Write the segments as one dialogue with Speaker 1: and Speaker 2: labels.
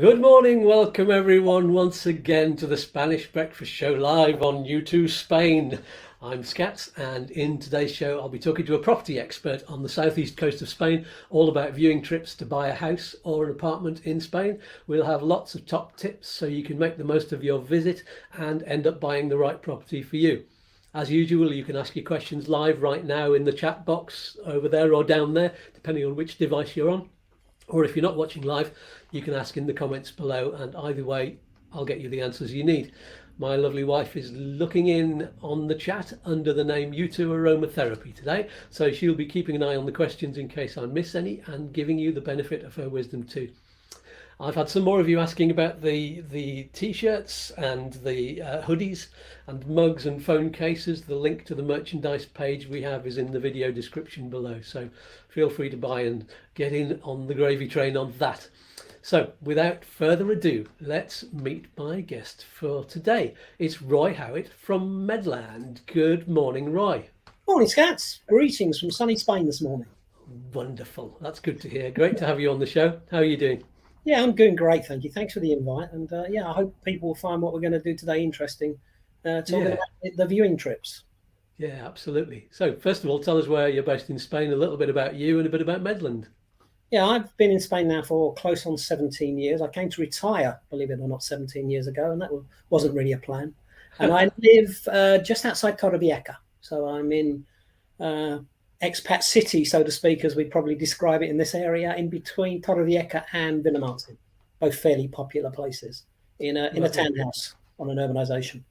Speaker 1: Good morning, welcome everyone once again to the Spanish Breakfast Show live on YouTooSpain. I'm Skatz, and in today's show I'll be talking to a property expert on the southeast coast of Spain, all about viewing trips to buy a house or an apartment in Spain. We'll have lots of top tips so you can make the most of your visit and end up buying the right property for you. As usual, you can ask your questions live right now in the chat box over there or down there, depending on which device you're on. Or if you're not watching live, you can ask in the comments below, and either way, I'll get you the answers you need. My lovely wife is looking in on the chat under the name U2 Aromatherapy today, so she'll be keeping an eye on the questions in case I miss any and giving you the benefit of her wisdom too. I've had some more of you asking about the t-shirts and the hoodies and mugs and phone cases. The link to the merchandise page we have is in the video description below, so feel free to buy and get in on the gravy train on that. So without further ado, let's meet my guest for today. It's Roy Howitt from Medland. Good morning, Roy.
Speaker 2: Morning, Skatz. Greetings from sunny Spain this morning.
Speaker 1: Wonderful. That's good to hear. Great to have you on the show. How are you doing?
Speaker 2: Yeah, I'm doing great, thank you. Thanks for the invite. And I hope people will find what we're going to do today interesting, talking about the viewing trips.
Speaker 1: Yeah, absolutely. So first of all, tell us where you're based in Spain, a little bit about you and a bit about Medland.
Speaker 2: Yeah, I've been in Spain now for close on 17 years. I came to retire, believe it or not, 17 years ago, and that wasn't really a plan. And I live just outside Torrevieja. So I'm in expat city, so to speak, as we probably describe it in this area, in between Torrevieja and Villamartin, both fairly popular places in a townhouse on an urbanisation.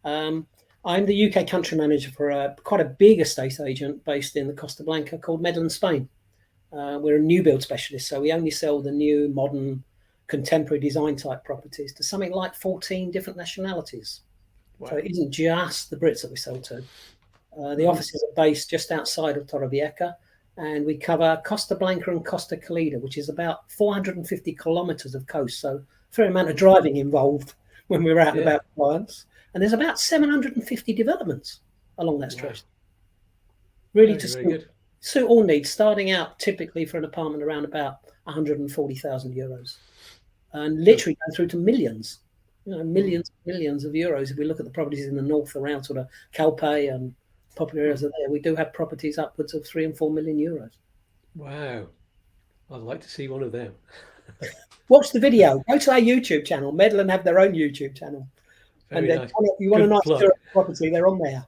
Speaker 2: I'm the UK country manager for quite a big estate agent based in the Costa Blanca called Medland, Spain. We're a new build specialist, so we only sell the new, modern, contemporary design type properties to something like 14 different nationalities. Wow. So it isn't just the Brits that we sell to. The offices are based just outside of Torrevieja, and we cover Costa Blanca and Costa Calida, which is about 450 kilometres of coast. So a fair amount of driving involved when we're out and about with clients. And there's about 750 developments along that stretch. Really to suit all needs, starting out typically for an apartment around about 140,000 euros and literally going through to millions, millions of euros. If we look at the properties in the north around sort of Calpe and popular areas are there, we do have properties upwards of 3 and 4 million euros. Wow.
Speaker 1: I'd like to see one of them.
Speaker 2: Watch the video. Go to our YouTube channel. Medland have their own YouTube channel.
Speaker 1: Very
Speaker 2: and
Speaker 1: nice.
Speaker 2: If you want a nice property, they're on there.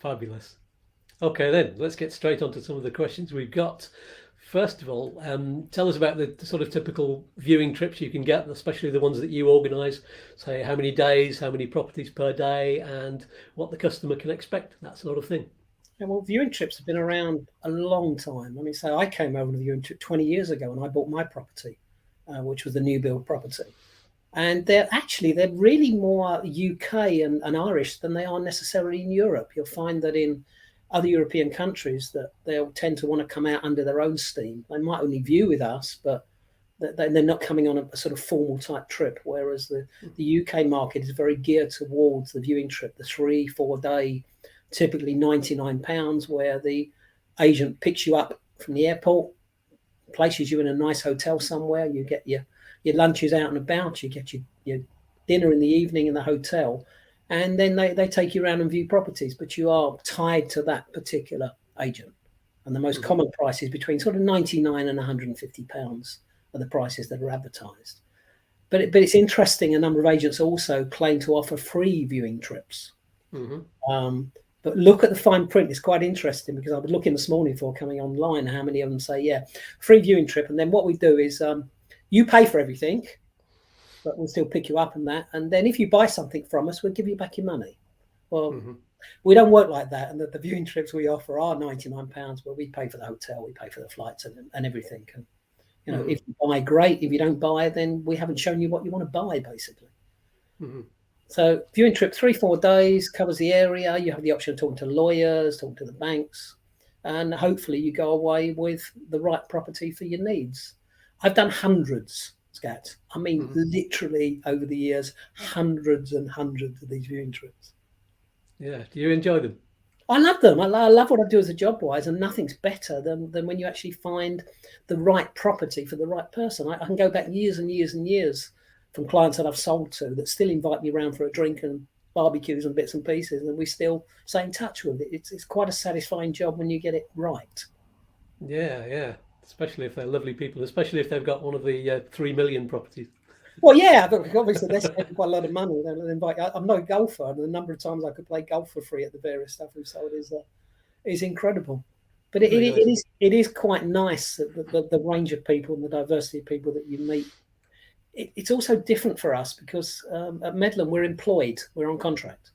Speaker 1: Fabulous. Okay, then let's get straight on to some of the questions we've got. First of all, tell us about the sort of typical viewing trips you can get, especially the ones that you organise. Say how many days, how many properties per day, and what the customer can expect, that sort of thing.
Speaker 2: Yeah, well, viewing trips have been around a long time. I mean, so I came over to the viewing trip 20 years ago and I bought my property, which was the new build property. And they're really more UK and Irish than they are necessarily in Europe. You'll find that in other European countries that they'll tend to want to come out under their own steam. They might only view with us, but they're not coming on a sort of formal type trip. Whereas the UK market is very geared towards the viewing trip, the 3-4 day, typically £99, where the agent picks you up from the airport, places you in a nice hotel somewhere. You get your lunches out and about. You get your dinner in the evening in the hotel. And then they take you around and view properties, but you are tied to that particular agent. And the most common price is between sort of £99 and £150 are the prices that are advertised. But it's interesting, a number of agents also claim to offer free viewing trips. But look at the fine print. It's quite interesting because I was looking this morning for coming online, how many of them say, free viewing trip. And then what we do is you pay for everything, but we'll still pick you up on that. And then if you buy something from us, we'll give you back your money. Well, we don't work like that. And the viewing trips we offer are £99, where we pay for the hotel, we pay for the flights and everything. And, if you buy, great. If you don't buy, then we haven't shown you what you want to buy, basically. So viewing trip, 3-4 days, covers the area. You have the option of talking to lawyers, talking to the banks, and hopefully you go away with the right property for your needs. I've done hundreds, Skatz. I mean, literally over the years, hundreds and hundreds of these viewing trips.
Speaker 1: Yeah. Do you enjoy them?
Speaker 2: I love them. I love what I do as a job wise, and nothing's better than when you actually find the right property for the right person. I can go back years and years and years from clients that I've sold to that still invite me around for a drink and barbecues and bits and pieces, and we still stay in touch with it. It's quite a satisfying job when you get it right.
Speaker 1: Yeah, yeah. Especially if they're lovely people, especially if they've got one of the 3 million properties.
Speaker 2: Well, yeah, but obviously they're spending quite a lot of money. They'll invite. I'm not a golfer, and the number of times I could play golf for free at the various stuff we've sold is incredible. But it,
Speaker 1: Very
Speaker 2: it,
Speaker 1: nice.
Speaker 2: it is quite nice that the range of people and the diversity of people that you meet. It's also different for us because at Medland we're employed, we're on contract,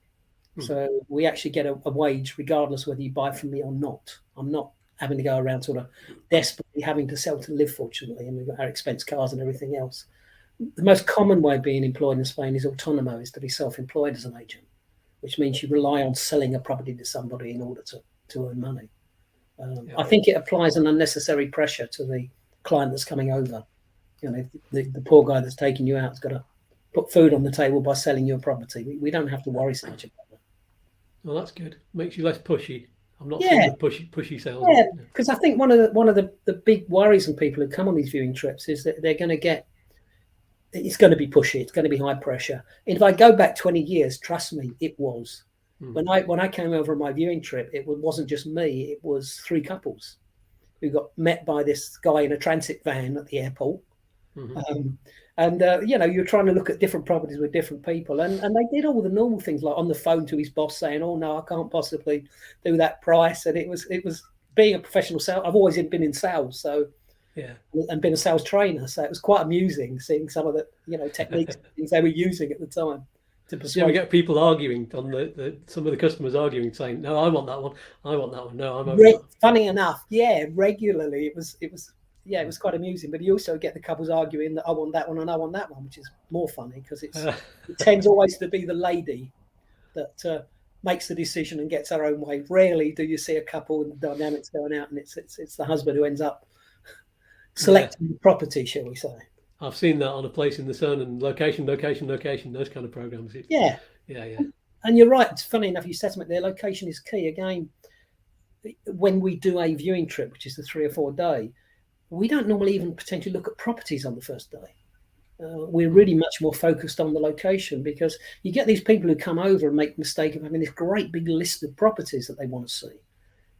Speaker 1: Hmm.
Speaker 2: so we actually get a wage regardless whether you buy from me or not. I'm not having to go around sort of desperately having to sell to live, fortunately, and we've got our expense cars and everything else. The most common way of being employed in Spain is autonomo, is to be self-employed as an agent, which means you rely on selling a property to somebody in order to earn money.
Speaker 1: Yeah.
Speaker 2: I think it applies an unnecessary pressure to the client that's coming over. You know, the poor guy that's taking you out has got to put food on the table by selling your property. We don't have to worry so much about that.
Speaker 1: Well, that's good. Makes you less pushy. I'm not fond
Speaker 2: Yeah,
Speaker 1: of pushy salesmen.
Speaker 2: yeah. Because I think one of the big worries in people who come on these viewing trips is that they're going to get, it's going to be pushy, it's going to be high pressure. And if I go back 20 years, trust me, it was.
Speaker 1: Hmm.
Speaker 2: When I came over on my viewing trip, it wasn't just me, it was three couples who got met by this guy in a transit van at the airport.
Speaker 1: Hmm.
Speaker 2: And you're trying to look at different properties with different people, and they did all the normal things like on the phone to his boss saying, "Oh no, I can't possibly do that price." And it was being a professional sales. I've always been in sales, so
Speaker 1: Yeah.
Speaker 2: and been a sales trainer, so it was quite amusing seeing some of the techniques things they were using at the time to
Speaker 1: Do you ever
Speaker 2: persuade.
Speaker 1: get people arguing on some of the customers arguing, saying, "No, I want that one. I want that one. No, I'm over that."
Speaker 2: Funny enough, yeah, regularly it was quite amusing. But you also get the couples arguing that I want that one and I want that one, which is more funny because it tends always to be the lady that makes the decision and gets her own way. Rarely do you see a couple and the dynamics going out, and it's the husband who ends up
Speaker 1: Yeah.
Speaker 2: selecting the property, shall we say?
Speaker 1: I've seen that on A Place in the Sun and Location, Location, Location, those kind of programs.
Speaker 2: Yeah,
Speaker 1: Yeah, yeah.
Speaker 2: and you're right. It's funny enough, you said something there. Location is key again. When we do a viewing trip, which is the 3 or 4 day, we don't normally even potentially look at properties on the first day. We're
Speaker 1: Hmm.
Speaker 2: really much more focused on the location because you get these people who come over and make the mistake of having this great big list of properties that they want to see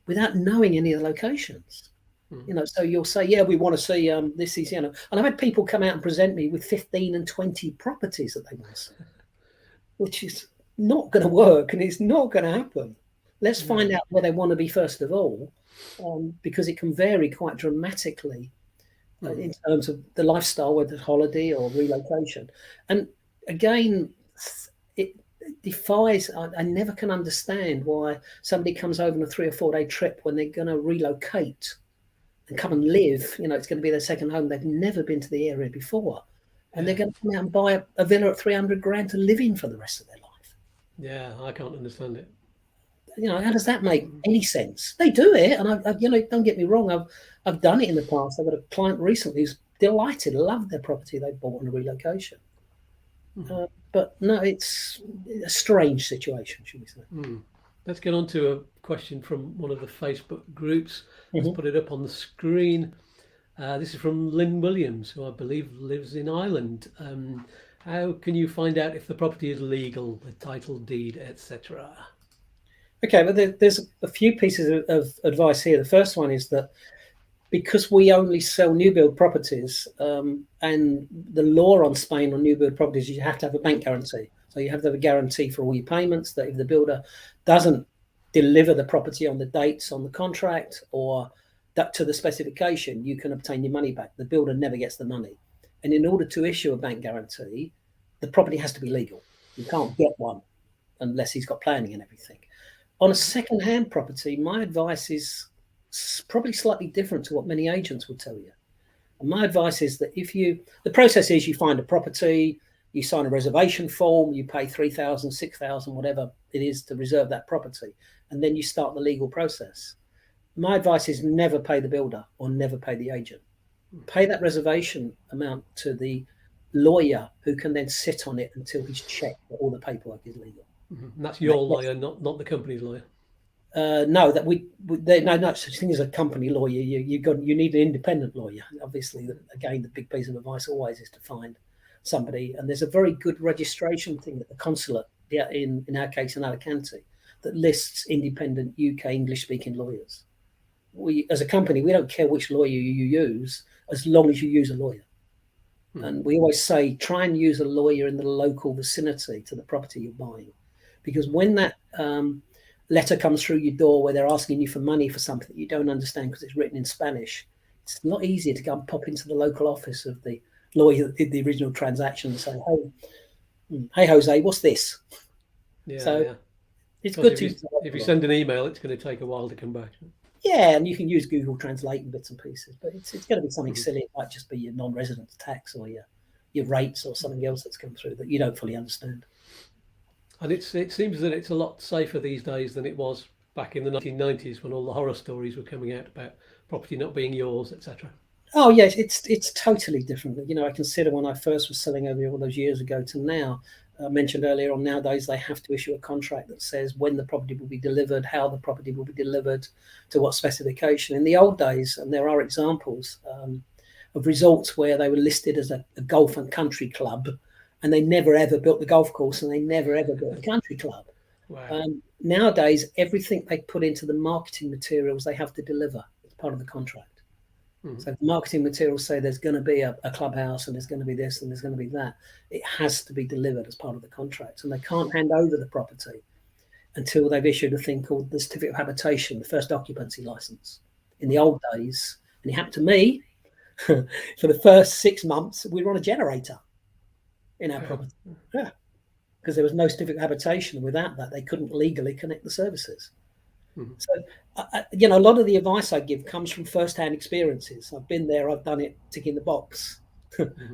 Speaker 2: without knowing any of the locations.
Speaker 1: Hmm.
Speaker 2: So you'll say, yeah, we want to see this is, and I've had people come out and present me with 15 and 20 properties that they want to see, which is not going to work and it's not going to happen. Let's find
Speaker 1: No.
Speaker 2: out where they want to be first of all, because it can vary quite dramatically
Speaker 1: Hmm.
Speaker 2: in terms of the lifestyle, whether it's holiday or relocation. And again, it defies, I never can understand why somebody comes over on a 3 or 4 day trip when they're going to relocate and come and live. It's going to be their second home. They've never been to the area before. And they're
Speaker 1: Yeah.
Speaker 2: going to come out and buy a villa at 300 grand to live in for the rest of their life.
Speaker 1: Yeah. I can't understand it.
Speaker 2: How does that make any sense? They do it, and don't get me wrong. I've done it in the past. I've got a client recently who's delighted, loved their property they bought on a relocation.
Speaker 1: Hmm.
Speaker 2: But no, it's a strange situation, should we say?
Speaker 1: Hmm. Let's get on to a question from one of the Facebook groups. Let's
Speaker 2: Mm-hmm.
Speaker 1: put it up on the screen. This is from Lynn Williams, who I believe lives in Ireland. How can you find out if the property is legal, the title deed, etc.?
Speaker 2: Okay, but there's a few pieces of advice here. The first one is that because we only sell new build properties, and the law on Spain on new build properties, you have to have a bank guarantee. So you have to have a guarantee for all your payments that if the builder doesn't deliver the property on the dates on the contract or that to the specification, you can obtain your money back. The builder never gets the money. And in order to issue a bank guarantee, the property has to be legal. You can't get one unless he's got planning and everything. On a second-hand property, my advice is probably slightly different to what many agents will tell you. And my advice is that the process is you find a property, you sign a reservation form, you pay 3,000, 6,000, whatever it is to reserve that property, and then you start the legal process. My advice is never pay the builder or never pay the agent. Pay that reservation amount to the lawyer who can then sit on it until he's checked that all the paperwork is legal.
Speaker 1: Mhm. And that's
Speaker 2: And
Speaker 1: your lawyer, not the company's lawyer.
Speaker 2: No, that no such thing as a company lawyer. You need an independent lawyer. Obviously, again, the big piece of advice always is to find somebody. And there's a very good registration thing at the consulate, in our case in Alicante, that lists independent UK English speaking lawyers. We, as a company, we don't care which lawyer you use as long as you use a lawyer. And we always say, try and use a lawyer in the local vicinity to the property you're buying, because when that letter comes through your door where they're asking you for money for something that you don't understand because it's written in Spanish, it's a lot easier to go and pop into the local office of the lawyer that did the original transaction and say, hey Jose, what's this? It's good
Speaker 1: if you send an email, it's going to take a while to come back.
Speaker 2: Yeah, and you can use Google Translate and bits and pieces, but it's going to be something silly. It might just be your non-resident tax or your rates or something else that's come through that you don't fully understand.
Speaker 1: And it seems that it's a lot safer these days than it was back in the 1990s when all the horror stories were coming out about property not being yours, etc.
Speaker 2: Oh yes, it's totally different. I consider when I first was selling over all those years ago to now. I mentioned earlier on, nowadays they have to issue a contract that says when the property will be delivered, how the property will be delivered, to what specification. In the old days, and there are examples of resorts where they were listed as a golf and country club, and they never ever built the golf course and they never ever built the country club.
Speaker 1: Wow.
Speaker 2: Nowadays, everything they put into the marketing materials they have to deliver as part of the contract. So the marketing materials say there's going to be a clubhouse and there's going to be this and there's going to be that. It has to be delivered as part of the contract, and they can't hand over the property until they've issued a thing called the certificate of habitation, the first occupancy license. In the old days, and it happened to me, for the first 6 months, we were on a generator in our property. Yeah, because there was no certificate of habitation, and without that, they couldn't legally connect the services. So, a lot of the advice I give comes from first-hand experiences. I've been there, I've done it, ticking the box,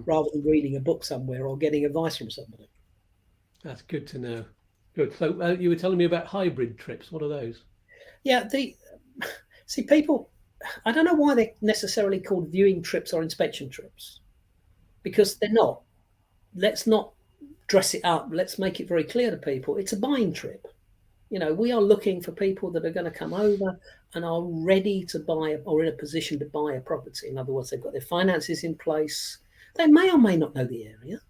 Speaker 2: rather than reading a book somewhere or getting advice from somebody.
Speaker 1: That's good to know. Good. So you were telling me about hybrid trips. What are those?
Speaker 2: Yeah, people, I don't know why they're necessarily called viewing trips or inspection trips, because they're not. Let's not dress it up. Let's make it very clear to people. It's a buying trip. We are looking for people that are going to come over and are ready to buy or in a position to buy a property. In other words, they've got their finances in place. They may or may not know the area.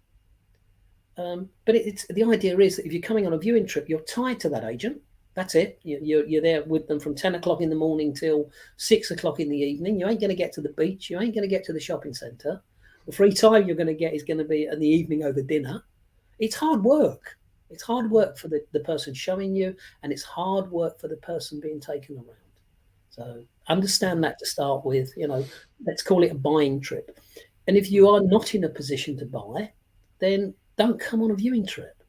Speaker 2: But the idea is that if you're coming on a viewing trip, you're tied to that agent. That's it. You're there with them from 10 o'clock in the morning till 6 o'clock in the evening. You ain't going to get to the beach. You ain't going to get to the shopping centre. The free time you're going to get is going to be in the evening over dinner. It's hard work. It's hard work for the person showing you, and it's hard work for the person being taken around. So understand that to start with. Let's call it a buying trip. And if you are not in a position to buy, then don't come on a viewing trip.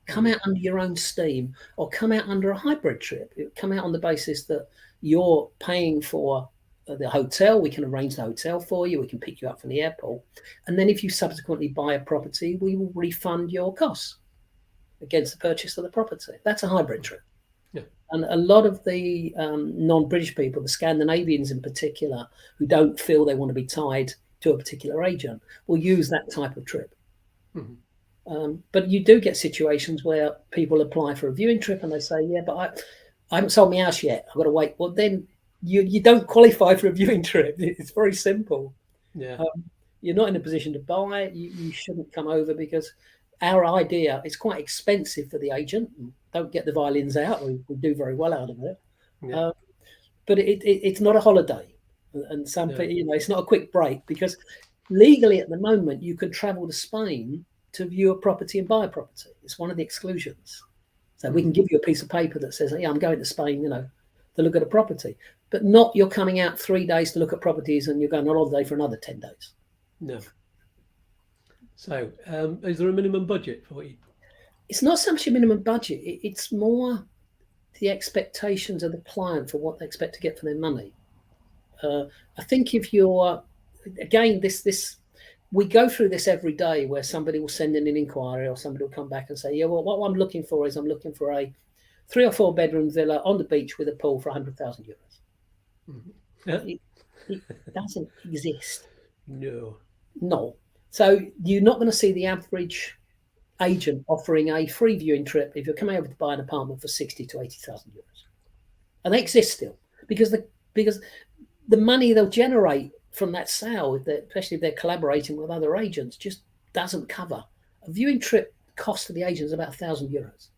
Speaker 2: Come out under your own steam, or come out under a hybrid trip. Come out on the basis that you're paying for the hotel. We can arrange the hotel for you. We can pick you up from the airport. And then if you subsequently buy a property, we will refund your costs against the purchase of the property. That's a hybrid trip.
Speaker 1: Yeah.
Speaker 2: And a lot of the non-British people, the Scandinavians in particular, who don't feel they want to be tied to a particular agent, will use that type of trip. But you do get situations where people apply for a viewing trip and they say, yeah, but I haven't sold my house yet. I've got to wait. Well, then you don't qualify for a viewing trip. It's very simple.
Speaker 1: Yeah.
Speaker 2: You're not in a position to buy. You shouldn't come over, because our idea is quite expensive for the agent. Don't get the violins out. We do very well out of it. Yeah. But it's not a holiday. And some people, it's not a quick break, because legally at the moment you can travel to Spain to view a property and buy a property. It's one of the exclusions. So we can give you a piece of paper that says, yeah, I'm going to Spain, to look at a property. But not you're coming out 3 days to look at properties and you're going on holiday for another 10 days.
Speaker 1: No. So is there a minimum budget for you?
Speaker 2: It's not so much a minimum budget. It's more the expectations of the client for what they expect to get for their money. I think if you're, again, we go through this every day, where somebody will send in an inquiry, or somebody will come back and say, yeah, well, what I'm looking for is I'm looking for a 3 or 4 bedroom villa on the beach with a pool for 100,000 euros. Yeah. It doesn't exist. No. So you're not going to see the average agent offering a free viewing trip if you're coming over to buy an apartment for 60 to 80,000 euros. and they exist still because the money they'll generate from that sale, especially if they're collaborating with other agents, just doesn't cover a viewing trip. Cost of the agent is about €1,000.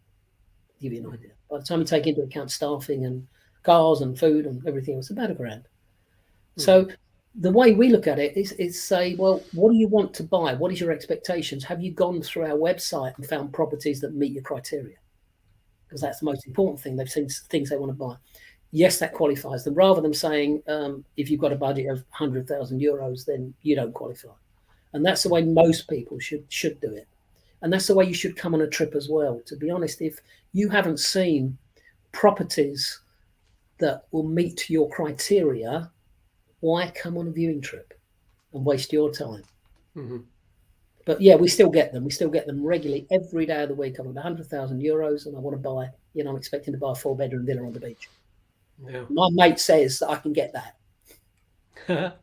Speaker 2: Give you an idea. By the time you take into account staffing and cars and food and everything, it's about £1,000. So the way we look at it is say, well, what do you want to buy? What is your expectations? Have you gone through our website and found properties that meet your criteria? Because that's the most important thing. They've seen things they want to buy. Yes, that qualifies them. Rather than saying, if you've got a budget of €100,000, then you don't qualify. And that's the way most people should do it. And that's the way you should come on a trip as well. To be honest, if you haven't seen properties that will meet your criteria, why come on a viewing trip and waste your time? But yeah, we still get them. We still get them regularly every day of the week. I'm at €100,000 and I want to buy, I'm expecting to buy a 4-bedroom villa on the beach.
Speaker 1: Yeah.
Speaker 2: My mate says that I can get that.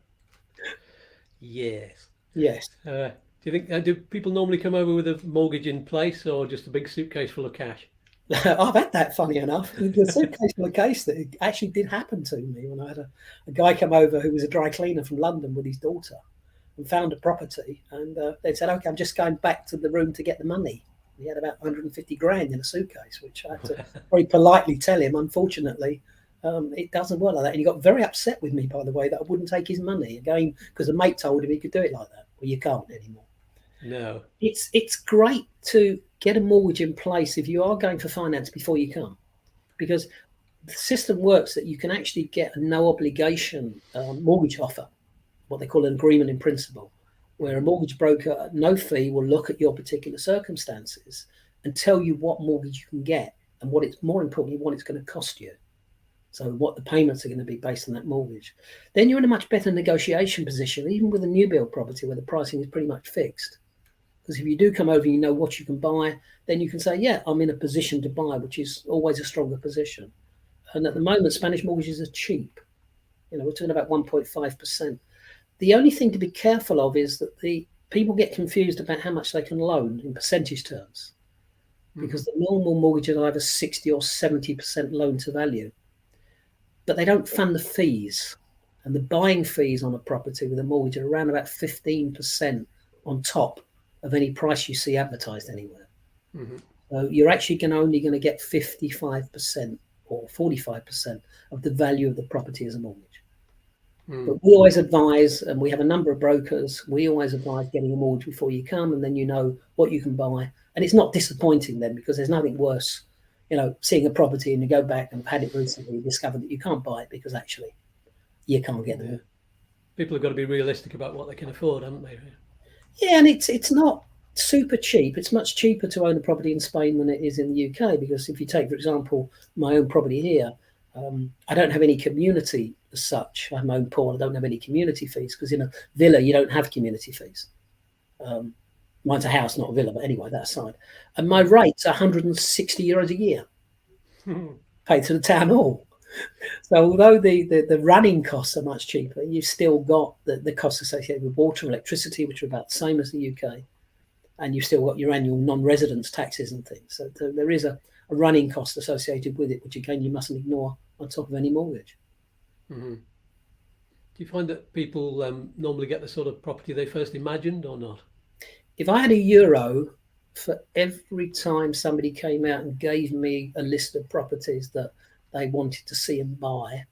Speaker 1: Yes.
Speaker 2: Yes.
Speaker 1: Do you think do people normally come over with a mortgage in place or just a big suitcase full of cash?
Speaker 2: I've had that, funny enough. The suitcase full of cash that it actually did happen to me when I had a guy come over who was a dry cleaner from London with his daughter and found a property, and they said, okay, I'm just going back to the room to get the money. He had about 150 grand in a suitcase, which I had to very politely tell him, unfortunately, it doesn't work like that. And he got very upset with me, by the way, that I wouldn't take his money again because a mate told him he could do it like that. Well, you can't anymore.
Speaker 1: No.
Speaker 2: It's great to get a mortgage in place if you are going for finance before you come, because the system works that you can actually get a no obligation mortgage offer, what they call an agreement in principle, where a mortgage broker at no fee will look at your particular circumstances and tell you what mortgage you can get and what it's, more importantly, what it's going to cost you. So what the payments are going to be based on that mortgage. Then you're in a much better negotiation position, even with a new build property where the pricing is pretty much fixed. Because if you do come over and you know what you can buy, then you can say, yeah, I'm in a position to buy, which is always a stronger position. And at the moment, Spanish mortgages are cheap. We're talking about 1.5%. The only thing to be careful of is that the people get confused about how much they can loan in percentage terms, because the normal mortgage is either 60 or 70% loan to value, but they don't fund the fees. And the buying fees on a property with a mortgage are around about 15% on top of any price you see advertised anywhere. So you're actually only going to get 55% or 45% of the value of the property as a mortgage. But we always advise, and we have a number of brokers, we always advise getting a mortgage before you come, and then you know what you can buy. And it's not disappointing then, because there's nothing worse, seeing a property and you go back and I've had it recently, discover that you can't buy it because actually you can't get them.
Speaker 1: People have got to be realistic about what they can afford, haven't they?
Speaker 2: Yeah, and it's not super cheap. It's much cheaper to own a property in Spain than it is in the UK, because if you take, for example, my own property here, I don't have any community as such. I'm my own pool. I don't have any community fees, because in a villa, you don't have community fees. Mine's a house, not a villa, but anyway, that aside. And my rate's €160 a year, paid to the town hall. So although the running costs are much cheaper, you've still got the costs associated with water and electricity, which are about the same as the UK. And you've still got your annual non-residence taxes and things. So there is a running cost associated with it, which again, you mustn't ignore on top of any mortgage.
Speaker 1: Do you find that people normally get the sort of property they first imagined or not?
Speaker 2: If I had €1 for every time somebody came out and gave me a list of properties that they wanted to see and buy,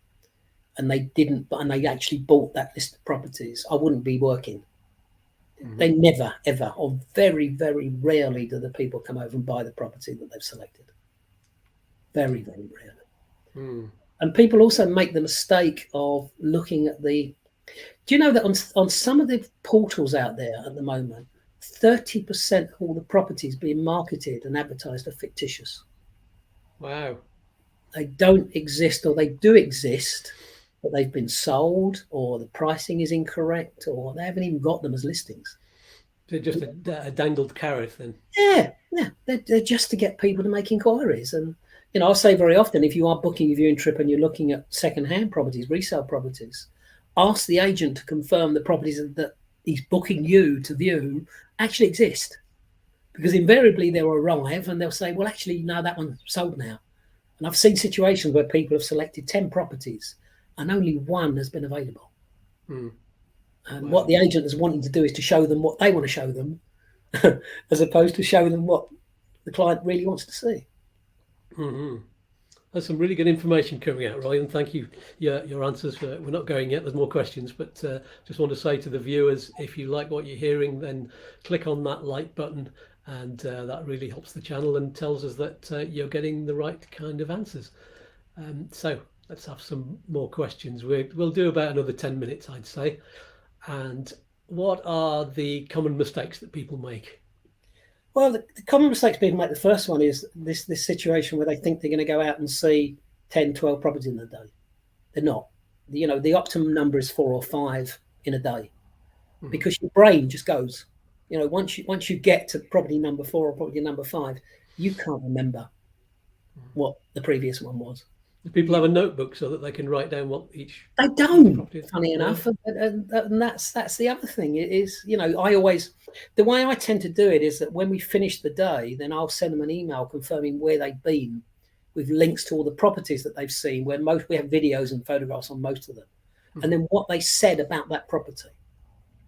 Speaker 2: and they didn't, and they actually bought that list of properties, I wouldn't be working. They never, ever, or very, very rarely do the people come over and buy the property that they've selected. Very, very rarely. And people also make the mistake of looking at do you know that on some of the portals out there at the moment, 30% of all the properties being marketed and advertised are fictitious.
Speaker 1: Wow.
Speaker 2: They don't exist, or they do exist, but they've been sold, or the pricing is incorrect, or they haven't even got them as listings.
Speaker 1: They're just a dangled carrot then.
Speaker 2: Yeah. They're just to get people to make inquiries. And, I say very often, if you are booking a viewing trip and you're looking at second-hand properties, resale properties, ask the agent to confirm the properties that he's booking you to view actually exist. Because invariably they'll arrive and they'll say, well, actually, no, that one's sold now. And I've seen situations where people have selected 10 properties and only one has been available.
Speaker 1: Mm.
Speaker 2: And
Speaker 1: Wow.
Speaker 2: what the agent is wanting to do is to show them what they want to show them, as opposed to showing them what the client really wants to see.
Speaker 1: Mm-hmm. There's some really good information coming out, Roy, and thank you. Your answers. We're not going yet. There's more questions, but just want to say to the viewers, if you like what you're hearing, then click on that like button, and that really helps the channel and tells us that you're getting the right kind of answers. So let's have some more questions. We'll do about another 10 minutes, I'd say. And what are the common mistakes that people make?
Speaker 2: Well, the common mistakes people make, the first one is this situation where they think they're going to go out and see 10, 12 properties in a day. They're not. The optimum number is 4 or 5 in a day, because your brain just goes. Once you get to property number 4 or property number 5, you can't remember what the previous one was.
Speaker 1: Do people have a notebook so that they can write down what each?
Speaker 2: They don't.
Speaker 1: Property is?
Speaker 2: Funny
Speaker 1: No?
Speaker 2: enough, and that's the other thing. It is, I always, the way I tend to do it is that when we finish the day, then I'll send them an email confirming where they've been, with links to all the properties that they've seen. Where we have videos and photographs on most of them, and then what they said about that property,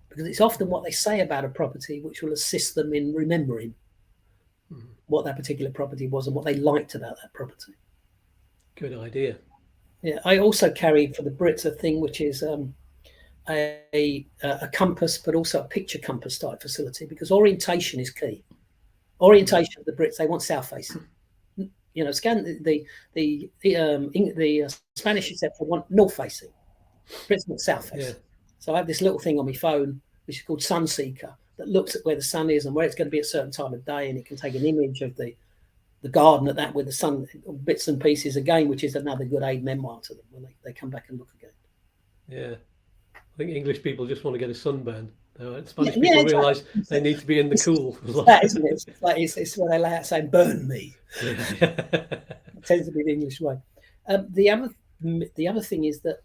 Speaker 2: because it's often what they say about a property which will assist them in remembering what that particular property was and what they liked about that property.
Speaker 1: Good idea.
Speaker 2: Yeah, I also carry for the Brits a thing which is a compass, but also a picture compass type facility, because orientation is key. Orientation of the Brits, they want south facing. Scan the Spanish etc. want north facing. Brits want south facing. Yeah. So I have this little thing on my phone which is called Sun Seeker that looks at where the sun is and where it's going to be at a certain time of day, and it can take an image of the garden at that with the sun bits and pieces again, which is another good aid memoir to them when they come back and look again.
Speaker 1: Yeah, I think English people just want to get a sunburn. Spanish people realise they need to be in the cool.
Speaker 2: That, isn't it? It's where they lay out saying "burn me." It tends to be the English way. The other thing is that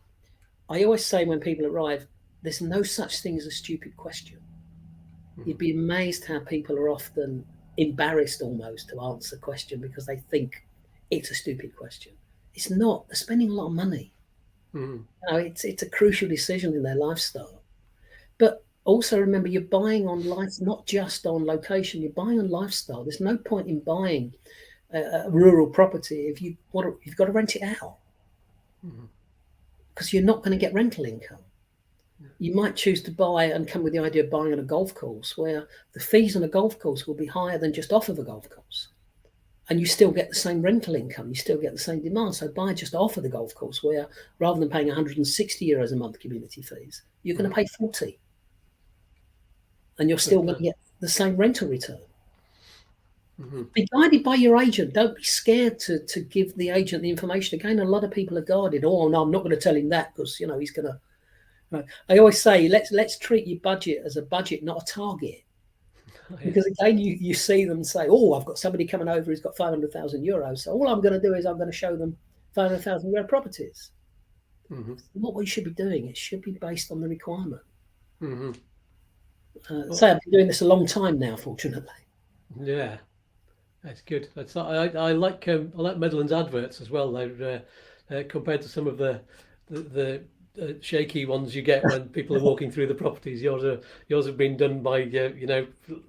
Speaker 2: I always say when people arrive, there's no such thing as a stupid question. You'd be amazed how people are often embarrassed almost to answer a question because they think it's a stupid question. It's not. They're spending a lot of money. It's a crucial decision in their lifestyle. But also remember, you're buying on life, not just on location. You're buying on lifestyle. There's no point in buying a rural property if you've got to rent it out, because you're not going to get rental income. You might choose to buy and come with the idea of buying on a golf course, where the fees on a golf course will be higher than just off of a golf course, and you still get the same rental income, you still get the same demand. So buy just off of the golf course, where rather than paying 160 euros a month community fees, you're going to pay 40, and you're still going to get the same rental return. Be guided by your agent. Don't be scared to give the agent the information. Again, a lot of people are guarded. Oh no, I'm not going to tell him that because he's going to. I always say let's treat your budget as a budget, not a target. Because again, you see them say, "Oh, I've got somebody coming over who's got 500,000 euros. So all I'm going to do is I'm going to show them 500,000 euro properties." Not what you should be doing. It should be based on the requirement. So I've been doing this a long time now, fortunately.
Speaker 1: Yeah, that's good. I like Medland's adverts as well. They're compared to some of the shaky ones you get when people are walking through the properties. Yours have been done by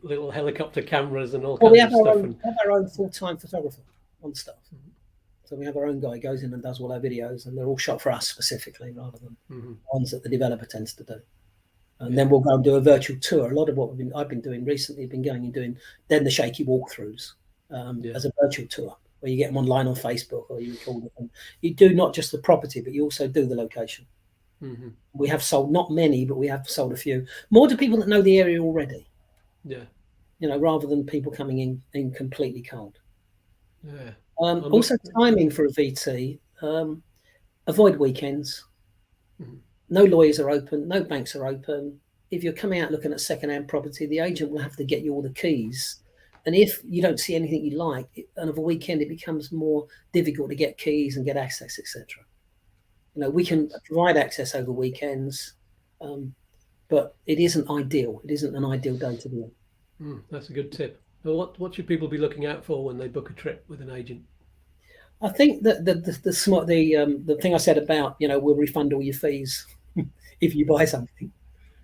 Speaker 1: little helicopter cameras and all kinds of stuff.
Speaker 2: We have our own full-time photographer on staff. So we have our own guy who goes in and does all our videos, and they're all shot for us specifically rather than ones that the developer tends to do. And then we'll go and do a virtual tour. A lot of what I've been doing recently, been going and doing then the shaky walkthroughs as a virtual tour, where you get them online on Facebook or you record it. And you do not just the property, but you also do the location. We have sold not many, but we have sold a few. More to people that know the area already.
Speaker 1: Yeah.
Speaker 2: Rather than people coming in completely cold.
Speaker 1: Yeah.
Speaker 2: Also, timing for a VT. Avoid weekends. No lawyers are open. No banks are open. If you're coming out looking at second-hand property, the agent will have to get you all the keys. And if you don't see anything you like, and of a weekend, it becomes more difficult to get keys and get access, etc. We can provide access over weekends, but it isn't ideal. It isn't an ideal day to do it.
Speaker 1: That's a good tip. What should people be looking out for when they book a trip with an agent?
Speaker 2: I think that the thing I said about, we'll refund all your fees if you buy something,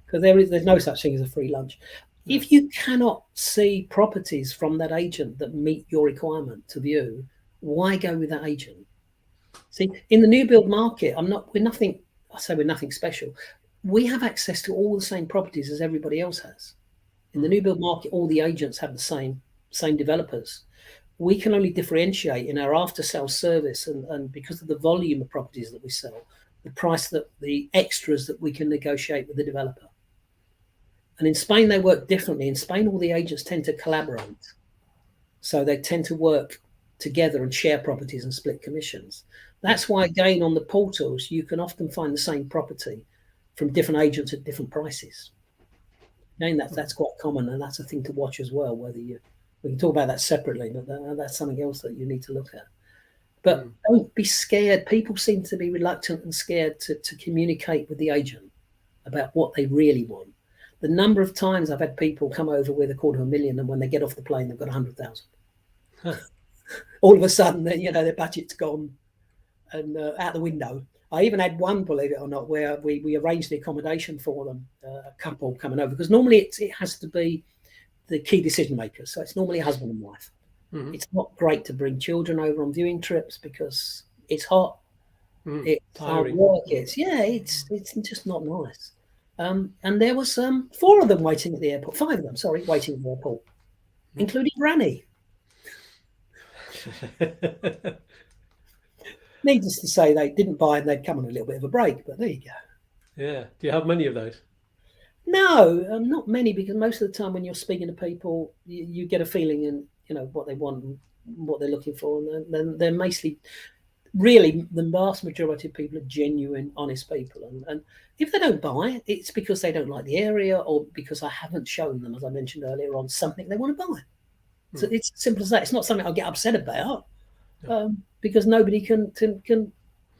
Speaker 2: because there's no such thing as a free lunch.
Speaker 1: No.
Speaker 2: If you cannot see properties from that agent that meet your requirement to view, why go with that agent? See, in the new build market, we're nothing. I say we're nothing special. We have access to all the same properties as everybody else has. In the new build market, all the agents have the same developers. We can only differentiate in our after sales service, and because of the volume of properties that we sell, the price, that the extras that we can negotiate with the developer. And in Spain, they work differently. In Spain, all the agents tend to collaborate. So they tend to work together and share properties and split commissions. That's why, again, on the portals, you can often find the same property from different agents at different prices. Again, that's quite common, and that's a thing to watch as well. We can talk about that separately, but that's something else that you need to look at. But don't be scared. People seem to be reluctant and scared to communicate with the agent about what they really want. The number of times I've had people come over with $250,000, and when they get off the plane, they've got 100,000. All of a sudden, their budget's gone and out the window. I even had one, believe it or not, where we arranged the accommodation for them, a couple coming over, because normally it has to be the key decision makers. So it's normally a husband and wife. Mm-hmm. It's not great to bring children over on viewing trips because it's hot, it's hard work. It's just not nice. And there was 4 of them waiting at the airport, 5 of them, waiting at the airport, including Granny. Needless to say, they didn't buy, and they'd come on a little bit of a break, but there you go.
Speaker 1: Yeah. Do you have many of those?
Speaker 2: No, not many, because most of the time when you're speaking to people, you get a feeling in, what they want and what they're looking for. And then they're mostly, really, the vast majority of people are genuine, honest people. And if they don't buy, it's because they don't like the area, or because I haven't shown them, as I mentioned earlier on, something they want to buy. So it's as simple as that. It's not something I'll get upset about, because nobody can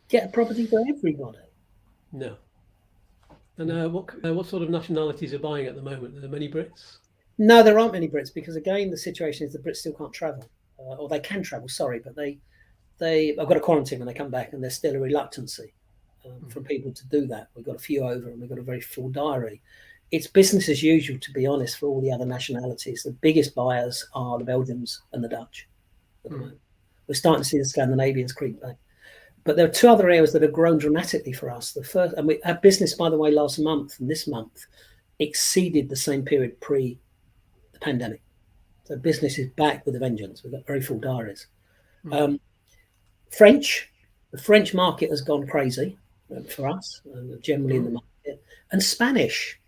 Speaker 2: get a property for everybody.
Speaker 1: No. And what sort of nationalities are buying at the moment? Are there many Brits?
Speaker 2: No, there aren't many Brits, because again, the situation is the Brits still can't travel, or they can travel. But they've got a quarantine when they come back, and there's still a reluctancy from people to do that. We've got a few over, and we've got a very full diary. It's business as usual, to be honest, for all the other nationalities. The biggest buyers are the Belgians and the Dutch at the moment. We're starting to see the Scandinavians creep back. But there are 2 other areas that have grown dramatically for us. The first, and our business, by the way, last month and this month exceeded the same period pre the pandemic. So business is back with a vengeance. We've got very full diaries. The French market has gone crazy for us, generally in the market. And Spanish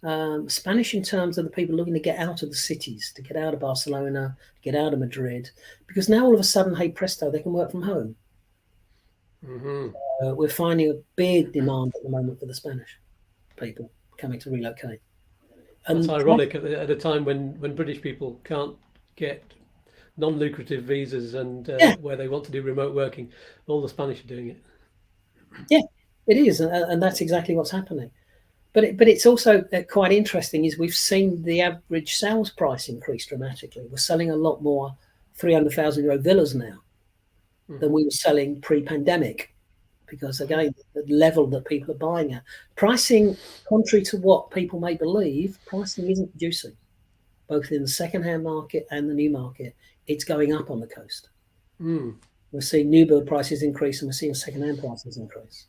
Speaker 2: in terms of the people looking to get out of the cities, to get out of Barcelona, to get out of Madrid, because now all of a sudden, hey presto, they can work from home. We're finding a big demand at the moment for the Spanish people coming to relocate. And
Speaker 1: that's ironic at a time when British people can't get non-lucrative visas and where they want to do remote working. All the Spanish are doing it.
Speaker 2: Yeah, it is, and that's exactly what's happening. But it's also quite interesting is we've seen the average sales price increase dramatically. We're selling a lot more 300,000 euro villas now than we were selling pre-pandemic, because again, the level that people are buying at. Pricing, contrary to what people may believe, pricing isn't reducing, both in the second-hand market and the new market. It's going up on the coast. We're seeing new build prices increase, and we're seeing second-hand prices increase.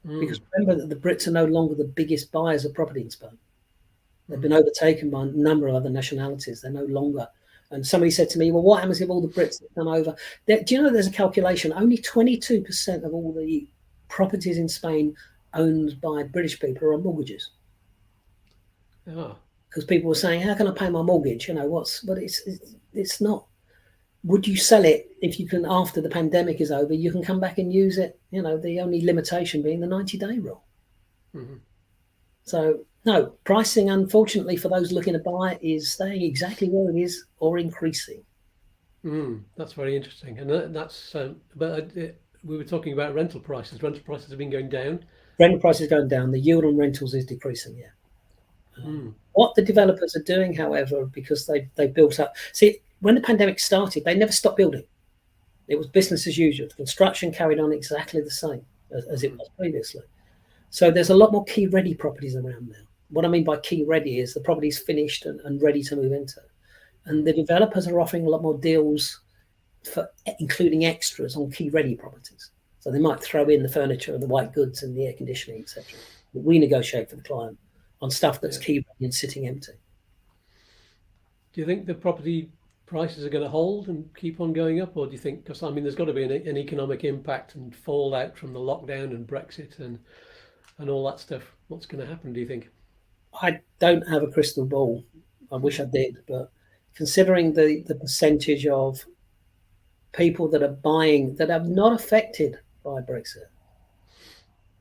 Speaker 2: Because remember that the Brits are no longer the biggest buyers of property in Spain. They've been overtaken by a number of other nationalities. They're no longer. And somebody said to me, well, what happens if all the Brits that come over? Do you know there's a calculation? Only 22% of all the properties in Spain owned by British people are on mortgages. Because people were saying, how can I pay my mortgage? But it's not. Would you sell it if you can, after the pandemic is over, you can come back and use it, the only limitation being the 90-day rule. So, no, pricing, unfortunately, for those looking to buy is staying exactly where it is or increasing.
Speaker 1: That's very interesting. And that's, we were talking about rental prices. Rental prices have been going down.
Speaker 2: Rental prices are going down. The yield on rentals is decreasing, What the developers are doing, however, because they built up... See, when the pandemic started, they never stopped building. It was business as usual. The construction carried on exactly the same as it was previously. So there's a lot more key ready properties around now. What I mean by key ready is the property's finished and ready to move into. And the developers are offering a lot more deals for including extras on key ready properties. So they might throw in the furniture and the white goods and the air conditioning, etc. We negotiate for the client on stuff that's key ready and sitting empty.
Speaker 1: Do you think the property prices are going to hold and keep on going up, or do you think, because I mean there's got to be an economic impact and fallout from the lockdown and Brexit and all that stuff, what's going to happen, do you think?
Speaker 2: I don't have a crystal ball. I wish I did, but considering the percentage of people that are buying that are not affected by Brexit,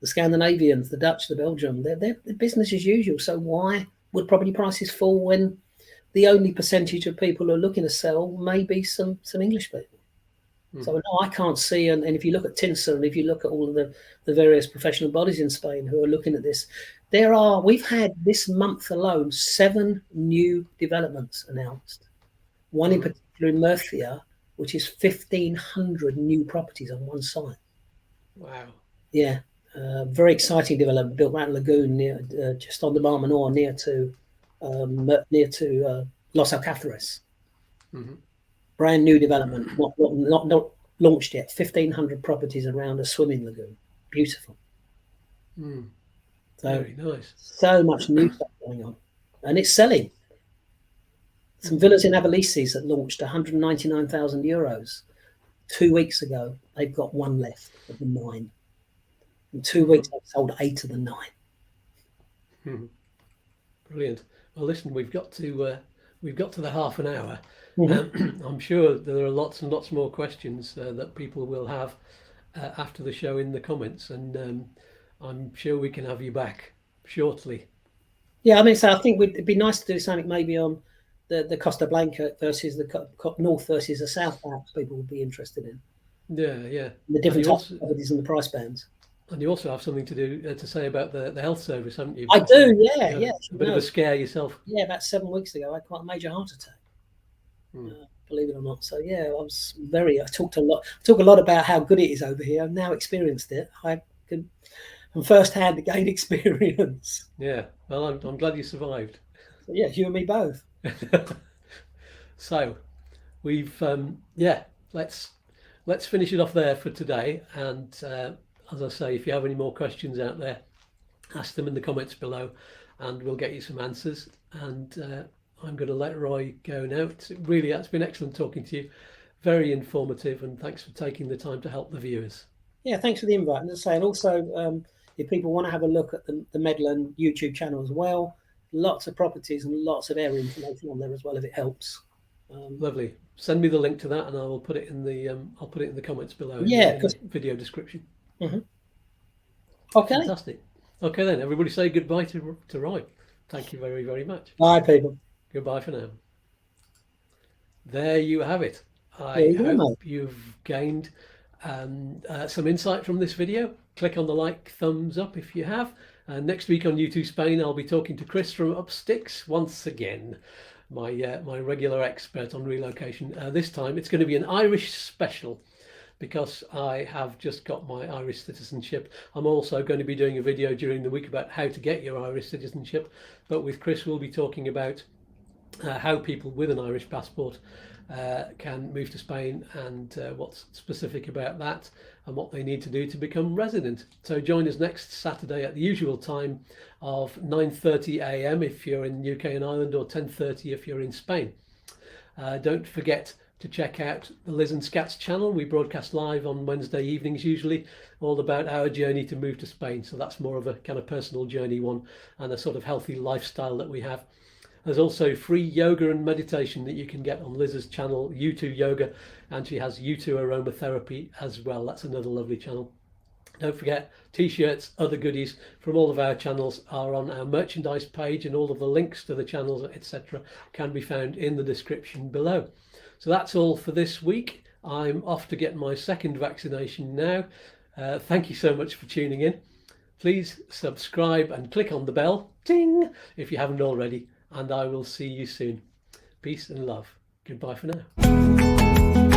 Speaker 2: the Scandinavians, the Dutch, the Belgium, they're business as usual. So why would property prices fall when the only percentage of people who are looking to sell may be some English people? So no, I can't see. And if you look at TINSA and if you look at all of the various professional bodies in Spain who are looking at this, we've had this month alone 7 new developments announced. One in particular in Murcia, which is 1,500 new properties on one site.
Speaker 1: Wow.
Speaker 2: Yeah, very exciting development built right in Lagoon, near just on the Mar Menor, near to Los Alcázares. Brand new development, not launched yet. 1,500 properties around a swimming lagoon. Beautiful. So
Speaker 1: very nice.
Speaker 2: So much new stuff going on, and it's selling. Some villas in Avelices that launched 199,000 euros 2 weeks ago. They've got one left of the 9. In 2 weeks, they've sold 8 of the 9.
Speaker 1: Brilliant. Well, listen, we've got to the half an hour. I'm sure there are lots and lots more questions that people will have after the show in the comments, and I'm sure we can have you back shortly.
Speaker 2: Yeah, I mean, so I think it'd be nice to do something maybe on the Costa Blanca versus the north versus the south. Perhaps people would be interested in.
Speaker 1: Yeah.
Speaker 2: The different types of properties and the price bands.
Speaker 1: And you also have something to say about the health service, haven't you?
Speaker 2: I do, yeah.
Speaker 1: A bit of a scare yourself.
Speaker 2: Yeah, about 7 weeks ago, I had quite a major heart attack. Believe it or not. So yeah, I talk a lot about how good it is over here. I've now experienced it. I could from first hand gain experience.
Speaker 1: Yeah. Well, I'm glad you survived.
Speaker 2: So, yeah, you and me both.
Speaker 1: So we've let's finish it off there for today, and as I say, if you have any more questions out there, ask them in the comments below and we'll get you some answers. And I'm going to let Roy go now. It's been excellent talking to you, very informative, and thanks for taking the time to help the viewers.
Speaker 2: Yeah, thanks for the invite. And as I say, and also if people want to have a look at the Medland YouTube channel as well, lots of properties and lots of area information on there as well, if it helps.
Speaker 1: Lovely. Send me the link to that, and I will put it in the comments below.
Speaker 2: Yeah,
Speaker 1: in the video description.
Speaker 2: Okay.
Speaker 1: Fantastic. Okay then, everybody say goodbye to Roy. Thank you very, very much.
Speaker 2: Bye, people.
Speaker 1: Goodbye for now. There you have it. I hope you've gained some insight from this video. Click on the like, thumbs up if you have. Next week on YouTooSpain, I'll be talking to Chris from Up Sticks once again, my regular expert on relocation. This time it's going to be an Irish special, because I have just got my Irish citizenship. I'm also going to be doing a video during the week about how to get your Irish citizenship, but with Chris we'll be talking about how people with an Irish passport can move to Spain, and what's specific about that and what they need to do to become resident. So join us next Saturday at the usual time of 9:30 a.m. if you're in UK and Ireland, or 10:30 if you're in Spain. Don't forget to check out the Liz and Skatz channel. We broadcast live on Wednesday evenings usually, all about our journey to move to Spain. So that's more of a kind of personal journey one, and a sort of healthy lifestyle that we have. There's also free yoga and meditation that you can get on Liz's channel, YouTube Yoga, and she has YouTube Aromatherapy as well. That's another lovely channel. Don't forget, t-shirts, other goodies from all of our channels are on our merchandise page, and all of the links to the channels, etc., can be found in the description below. So that's all for this week. I'm off to get my second vaccination now. Thank you so much for tuning in. Please subscribe and click on the bell, ding, if you haven't already, and I will see you soon. Peace and love. Goodbye for now.